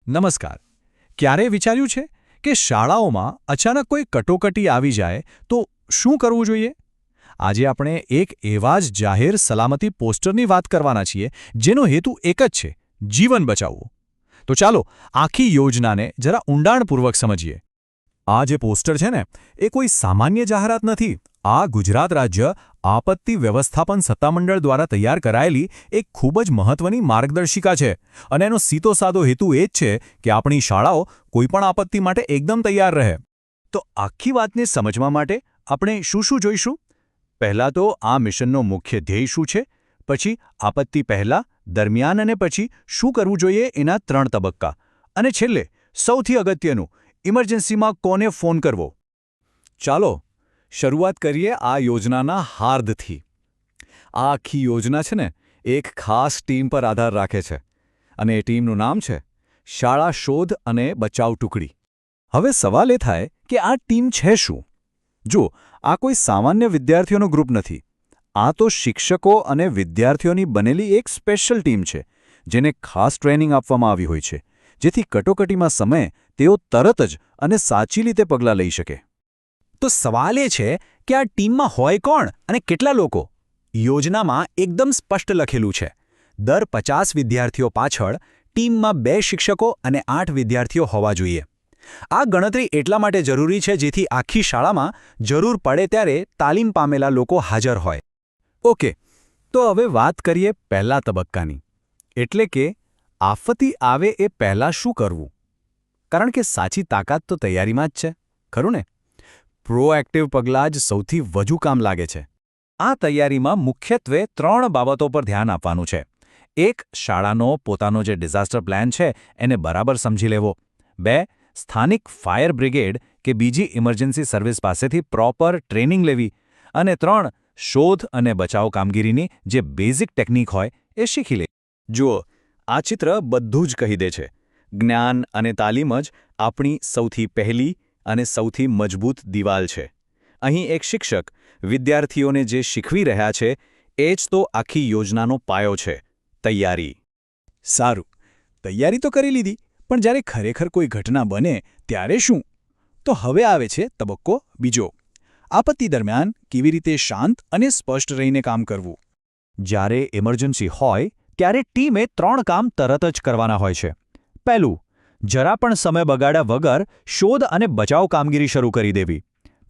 નમસ્કાર. ક્યારેય વિચાર્યું છે કે શાળાઓમાં અચાનક કોઈ કટોકટી આવી જાય તો શું કરવું જોઈએ? આજે આપણે એક એવા જ જાહેર સલામતી પોસ્ટરની વાત કરવાના છીએ જેનો હેતુ એક જ છે: જીવન બચાવવું. તો ચાલો આખી યોજનાને જરા ઊંડાણપૂર્વક સમજીએ. આ જે પોસ્ટર છે ને, એ કોઈ સામાન્ય જાહેરાત નથી. આ ગુજરાત રાજ્ય આપત્તિ વ્યવસ્થાપન સત્તામંડળ દ્વારા તૈયાર કરાયેલી એક ખૂબ જ મહત્વની માર્ગદર્શિકા છે. અને એનો સીધો સાદો હેતુ એ જ છે કે આપણી શાળાઓ કોઈપણ આપત્તિ માટે એકદમ તૈયાર રહે. તો આખી વાતને સમજવા માટે આપણે શું જોઈશું? પહેલાં તો આ મિશનનો મુખ્ય ધ્યેય શું છે, પછી આપત્તિ પહેલાં, દરમિયાન અને પછી શું કરવું જોઈએ એના 3 તબક્કા, અને છેલ્લે સૌથી અગત્યનું, ઇમરજન્સીમાં કોને ફોન કરવો. ચાલો શરૂઆત કરીએ આ યોજનાના હાર્દથી. આ આખી યોજના છે ને, એક ખાસ ટીમ પર આધાર રાખે છે, અને એ ટીમનું નામ છે શાળા શોધ અને બચાવ ટુકડી. હવે સવાલ એ થાય કે આ ટીમ છે શું? જો, આ કોઈ સામાન્ય વિદ્યાર્થીઓનો ગ્રુપ નથી. આ તો શિક્ષકો અને વિદ્યાર્થીઓની બનેલી એક સ્પેશિયલ ટીમ છે, જેને ખાસ ટ્રેનિંગ આપવામાં આવી હોય છે, જેથી કટોકટીમાં સમયે તેઓ તરત જ અને સાચી રીતે પગલાં લઈ શકે. તો સવાલ એ છે કે આ ટીમમાં હોય કોણ અને કેટલા લોકો? યોજનામાં એકદમ સ્પષ્ટ લખેલું છે: દર 50 વિદ્યાર્થીઓ પાછળ ટીમમાં 2 શિક્ષકો અને 8 વિદ્યાર્થીઓ હોવા જોઈએ. આ ગણતરી એટલા માટે જરૂરી છે જેથી આખી શાળામાં જરૂર પડે ત્યારે તાલીમ પામેલા લોકો હાજર હોય. ઓકે, તો હવે વાત કરીએ પહેલા તબક્કાની, એટલે કે આફતી આવે એ પહેલાં શું કરવું? કારણ કે સાચી તાકાત તો તૈયારીમાં જ છે, ખરું ને? પ્રોએક્ટિવ પગલાં જ સૌથી વધુ કામ લાગે છે. આ તૈયારીમાં મુખ્યત્વે 3 બાબતો પર ધ્યાન આપવાનું છે. 1. શાળાનો પોતાનો જે ડિઝાસ્ટર પ્લાન છે એને બરાબર સમજી લેવો. 2. સ્થાનિક ફાયર બ્રિગેડ કે બીજી ઇમરજન્સી સર્વિસ પાસેથી પ્રોપર ટ્રેનિંગ લેવી. અને 3. શોધ અને બચાવ કામગીરીની જે બેઝિક ટેકનિક હોય એ શીખી લે. જુઓ, આ ચિત્ર બધું જ કહી દે છે. જ્ઞાન અને તાલીમ જ આપણી સૌથી પહેલી અને સૌથી મજબૂત દિવાલ છે. અહીં એક શિક્ષક વિદ્યાર્થીઓને જે શીખવી રહ્યા છે એ જ તો આખી યોજનાનો પાયો છે: તૈયારી. સારું, તૈયારી તો કરી લીધી, પણ જ્યારે ખરેખર કોઈ ઘટના બને ત્યારે શું? તો હવે આવે છે તબક્કો બીજો: આપત્તિ દરમિયાન કેવી રીતે શાંત અને સ્પષ્ટ રહીને કામ કરવું. જ્યારે ઇમરજન્સી હોય ત્યારે ટીમે 3 કામ તરત જ કરવાના હોય છે. પહેલું, જરા પણ સમય બગાડ્યા વગર શોધ અને બચાવ કામગીરી શરૂ કરી દેવી.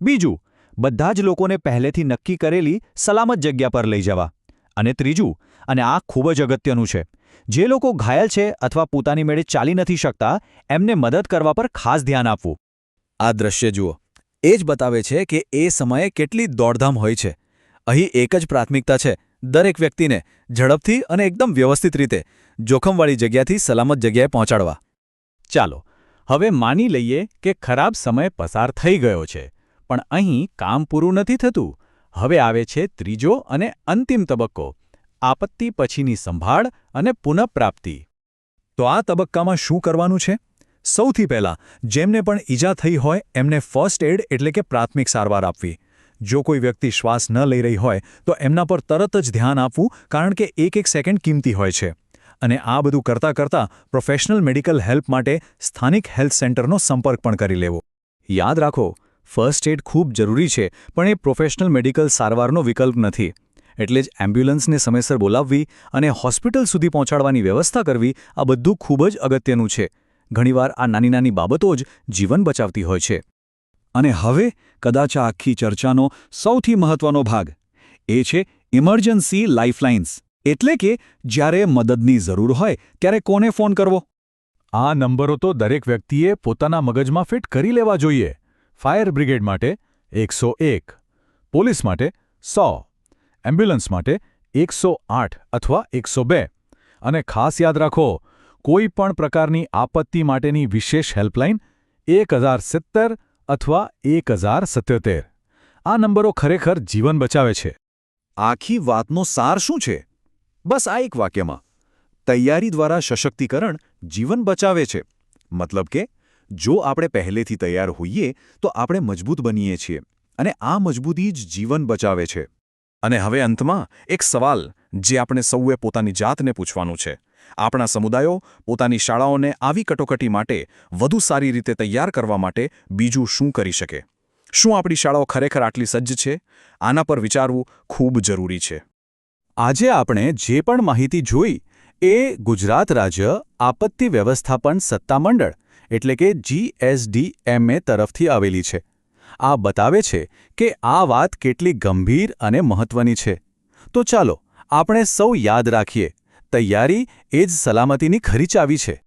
બીજું, બધા જ લોકોને પહેલેથી નક્કી કરેલી સલામત જગ્યા પર લઈ જવા. અને ત્રીજું, અને આ ખૂબ જ અગત્યનું છે, જે લોકો ઘાયલ છે અથવા પોતાની મેળે ચાલી નથી શકતા એમને મદદ કરવા પર ખાસ ધ્યાન આપવું. આ દ્રશ્ય જુઓ, એ જ બતાવે છે કે એ સમયે કેટલી દોડધામ હોય છે. અહીં એક જ પ્રાથમિકતા છે: દરેક વ્યક્તિને ઝડપથી અને એકદમ વ્યવસ્થિત રીતે જોખમવાળી જગ્યાથી સલામત જગ્યાએ પહોંચાડવા. ચાલો હવે માની લઈએ કે ખરાબ સમય પસાર થઈ ગયો છે, પણ અહીં કામ પૂરું નથી થતું. હવે આવે છે ત્રીજો અને અંતિમ તબક્કો: આપત્તિ પછીની સંભાળ અને પુનઃપ્રાપ્તિ. તો આ તબક્કામાં શું કરવાનું છે? સૌથી પહેલાં, જેમને પણ ઈજા થઈ હોય એમને ફર્સ્ટ એડ એટલે કે પ્રાથમિક સારવાર આપવી. જો કોઈ વ્યક્તિ શ્વાસ ન લઈ રહી હોય તો એમના પર તરત જ ધ્યાન આપવું, કારણ કે એક સેકન્ડ કિંમતી હોય છે. અને આ બધું કરતાં પ્રોફેશનલ મેડિકલ હેલ્પ માટે સ્થાનિક હેલ્થ સેન્ટરનો સંપર્ક પણ કરી લેવો. યાદ રાખો, ફર્સ્ટ એડ ખૂબ જરૂરી છે, પણ એ પ્રોફેશનલ મેડિકલ સારવારનો વિકલ્પ નથી. એટલે જ એમ્બ્યુલન્સને સમયસર બોલાવવી અને હોસ્પિટલ સુધી પહોંચાડવાની વ્યવસ્થા કરવી, આ બધું ખૂબ જ અગત્યનું છે. ઘણીવાર આ નાની બાબતો જ જીવન બચાવતી હોય છે. અને હવે કદાચ આ આખી ચર્ચાનો સૌથી મહત્વનો ભાગ, એ છે ઇમરજન્સી લાઇફલાઇન્સ. એટલે કે જ્યારે મદદની જરૂર હોય ત્યારે કોને ફોન કરવો. આ નંબરો તો દરેક વ્યક્તિએ પોતાના મગજમાં ફિટ કરી લેવા જોઈએ. ફાયર બ્રિગેડ માટે 101, પોલીસ માટે 100, એમ્બ્યુલન્સ માટે 108 અથવા 102. અને ખાસ યાદ રાખો, કોઈ પણ પ્રકારની આપત્તિ માટેની વિશેષ હેલ્પલાઇન 1070 અથવા 1077. આ નંબરો ખરેખર જીવન બચાવે છે. આખી વાતનો સાર શું છે? બસ આ એક વાક્યમાં: તૈયારી દ્વારા સશક્તિકરણ જીવન બચાવે છે. મતલબ કે જો આપણે પહેલેથી તૈયાર હોઈએ તો આપણે મજબૂત બનીએ છીએ, અને આ મજબૂતી જ જીવન બચાવે છે. અને હવે અંતમાં એક સવાલ જે આપણે સૌએ પોતાની જાતને પૂછવાનું છે: આપણા સમુદાયો પોતાની શાળાઓને આવી કટોકટી માટે વધુ સારી રીતે તૈયાર કરવા માટે બીજું શું કરી શકે? શું આપણી શાળાઓ ખરેખર આટલી સજ્જ છે? આના પર વિચારવું ખૂબ જરૂરી છે. આજે આપણે જે પણ માહિતી જોઈ એ ગુજરાત રાજ્ય આપત્તિ વ્યવસ્થાપન સત્તામંડળ એટલે કે GSDMA તરફથી આવેલી છે. આ બતાવે છે કે આ વાત કેટલી ગંભીર અને મહત્વની છે. તો ચાલો આપણે સૌ યાદ રાખીએ, તૈયારી એ જ સલામતીની ખરી ચાવી છે.